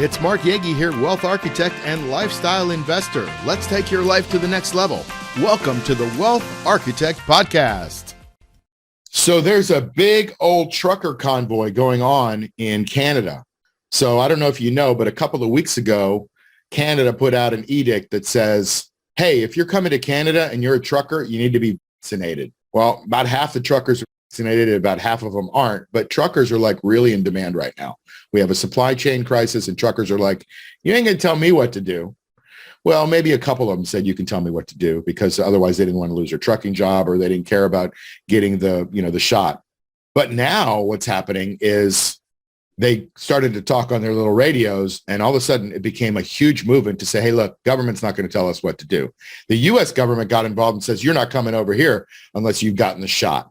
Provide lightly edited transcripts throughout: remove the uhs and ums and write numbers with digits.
It's Mark Yegge here, wealth architect and lifestyle investor. Let's take your life to the next level. Welcome to the Wealth Architect Podcast. So there's a big old trucker convoy going on in Canada. So I don't know if you know, but a couple of weeks ago, Canada put out an edict that says, hey, if you're coming to Canada and you're a trucker, you need to be vaccinated. Well, about half the truckers are vaccinated, about half of them aren't, but truckers are like really in demand right now. We have a supply chain crisis and truckers are like, you ain't gonna tell me what to do. Well, maybe a couple of them said you can tell me what to do because otherwise they didn't want to lose their trucking job or they didn't care about getting the shot. But now what's happening is they started to talk on their little radios and all of a sudden it became a huge movement to say, hey, look, government's not going to tell us what to do. The US government got involved and says, you're not coming over here unless you've gotten the shot.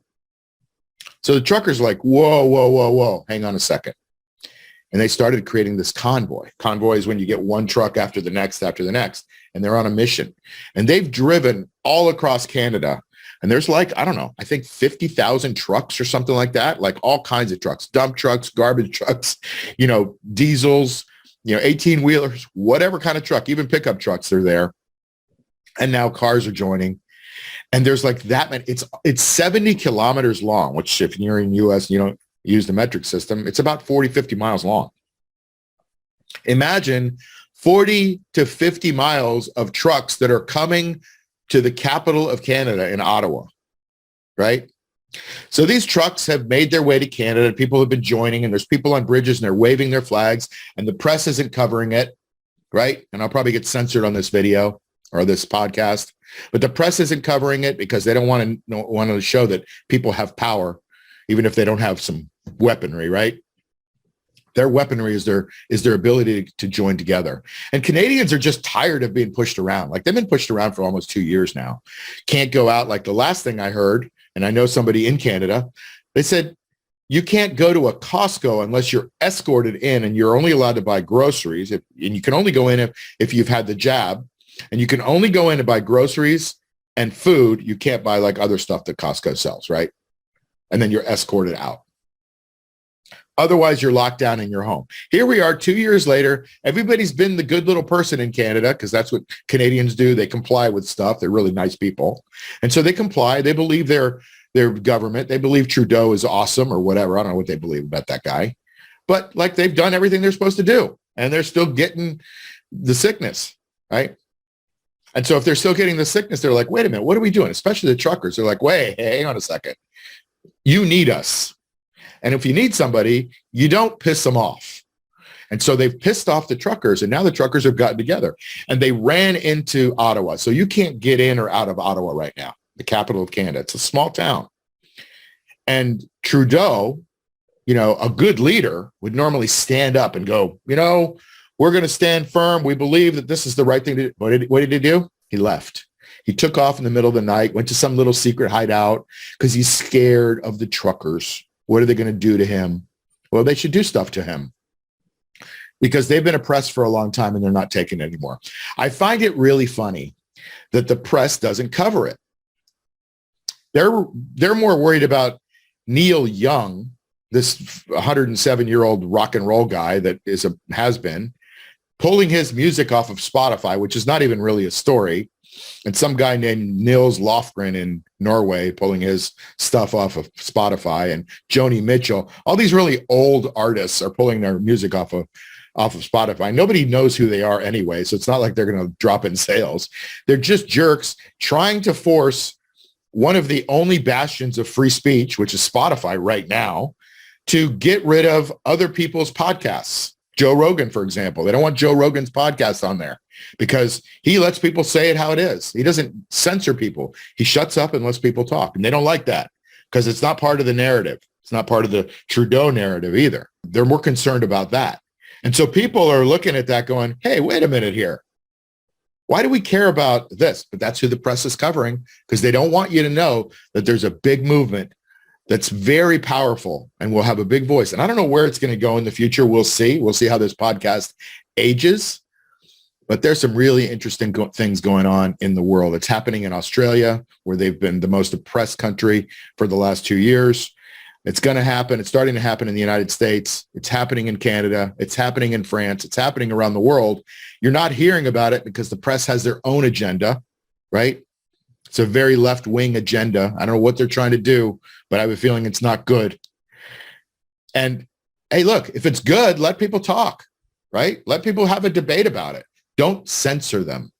So the truckers are like, whoa, hang on a second. And they started creating this convoy. Convoy is when you get one truck after the next, and they're on a mission. And they've driven all across Canada. And there's like, I don't know, I think 50,000 trucks or something like that, like all kinds of trucks, dump trucks, garbage trucks, diesels, 18-wheelers, whatever kind of truck, even pickup trucks are there. And now cars are joining. And there's like that many, it's 70 kilometers long, which if you're in the US, you don't use the metric system, it's about 40, 50 miles long. Imagine 40 to 50 miles of trucks that are coming to the capital of Canada in Ottawa, right? So these trucks have made their way to Canada. People have been joining and there's people on bridges and they're waving their flags and the press isn't covering it, right? And I'll probably get censored on this video or this podcast, but the press isn't covering it because they don't want to show that people have power, even if they don't have some weaponry, right? Their weaponry is their ability to join together. And Canadians are just tired of being pushed around. Like they've been pushed around for almost 2 years now. Can't go out. Like the last thing I heard, and I know somebody in Canada, they said, you can't go to a Costco unless you're escorted in and you're only allowed to buy groceries. And you can only go in if you've had the jab. And you can only go in to buy groceries and food. You can't buy like other stuff that Costco sells, right? And then you're escorted out. Otherwise, you're locked down in your home. Here we are 2 years later. Everybody's been the good little person in Canada because that's what Canadians do. They comply with stuff. They're really nice people. And so they comply. They believe their government. They believe Trudeau is awesome or whatever. I don't know what they believe about that guy. But like they've done everything they're supposed to do. And they're still getting the sickness, right? And so if they're still getting the sickness, they're like, wait a minute, what are we doing? Especially the truckers. They're like, wait, hang on a second. You need us. And if you need somebody, you don't piss them off. And so they've pissed off the truckers, and now the truckers have gotten together, and they ran into Ottawa. So you can't get in or out of Ottawa right now, the capital of Canada. It's a small town. And Trudeau, a good leader would normally stand up and go, we're going to stand firm. We believe that this is the right thing to do. What did he do? He left. He took off in the middle of the night, went to some little secret hideout because he's scared of the truckers. What are they going to do to him? Well, they should do stuff to him because they've been oppressed for a long time and they're not taking it anymore. I find it really funny that the press doesn't cover it. They're more worried about Neil Young, this 107-year-old rock and roll guy that has been pulling his music off of Spotify, which is not even really a story. And some guy named Nils Lofgren in Norway pulling his stuff off of Spotify, and Joni Mitchell. All these really old artists are pulling their music off of Spotify. Nobody knows who they are anyway, so it's not like they're going to drop in sales. They're just jerks trying to force one of the only bastions of free speech, which is Spotify right now, to get rid of other people's podcasts. Joe Rogan, for example. They don't want Joe Rogan's podcast on there because he lets people say it how it is. He doesn't censor people. He shuts up and lets people talk. And they don't like that because it's not part of the narrative. It's not part of the Trudeau narrative either. They're more concerned about that. And so people are looking at that going, hey, wait a minute here. Why do we care about this? But that's who the press is covering because they don't want you to know that there's a big movement that's very powerful and will have a big voice. And I don't know where it's going to go in the future. We'll see. We'll see how this podcast ages. But there's some really interesting things going on in the world. It's happening in Australia, where they've been the most oppressed country for the last 2 years. It's going to happen. It's starting to happen in the United States. It's happening in Canada. It's happening in France. It's happening around the world. You're not hearing about it because the press has their own agenda, right? It's a very left-wing agenda. I don't know what they're trying to do, but I have a feeling it's not good. And hey, look, if it's good, let people talk, right? Let people have a debate about it. Don't censor them.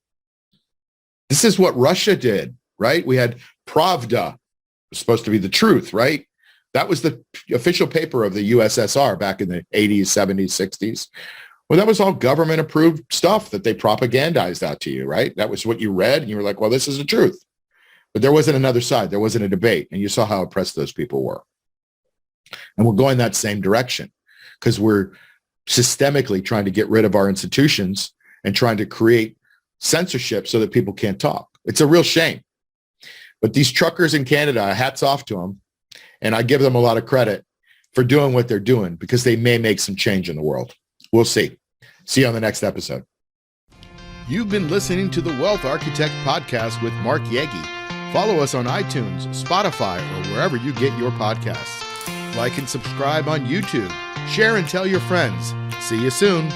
This is what Russia did, right? We had Pravda, supposed to be the truth, right? That was the official paper of the USSR back in the 80s, 70s, 60s. Well, that was all government approved stuff that they propagandized out to you, right? That was what you read and you were like, well, this is the truth. But there wasn't another side. There wasn't a debate. And you saw how oppressed those people were. And we're going that same direction because we're systemically trying to get rid of our institutions and trying to create censorship so that people can't talk. It's a real shame. But these truckers in Canada, hats off to them. And I give them a lot of credit for doing what they're doing because they may make some change in the world. We'll see. See you on the next episode. You've been listening to the Wealth Architect Podcast with Mark Yegge. Follow us on iTunes, Spotify, or wherever you get your podcasts. Like and subscribe on YouTube. Share and tell your friends. See you soon.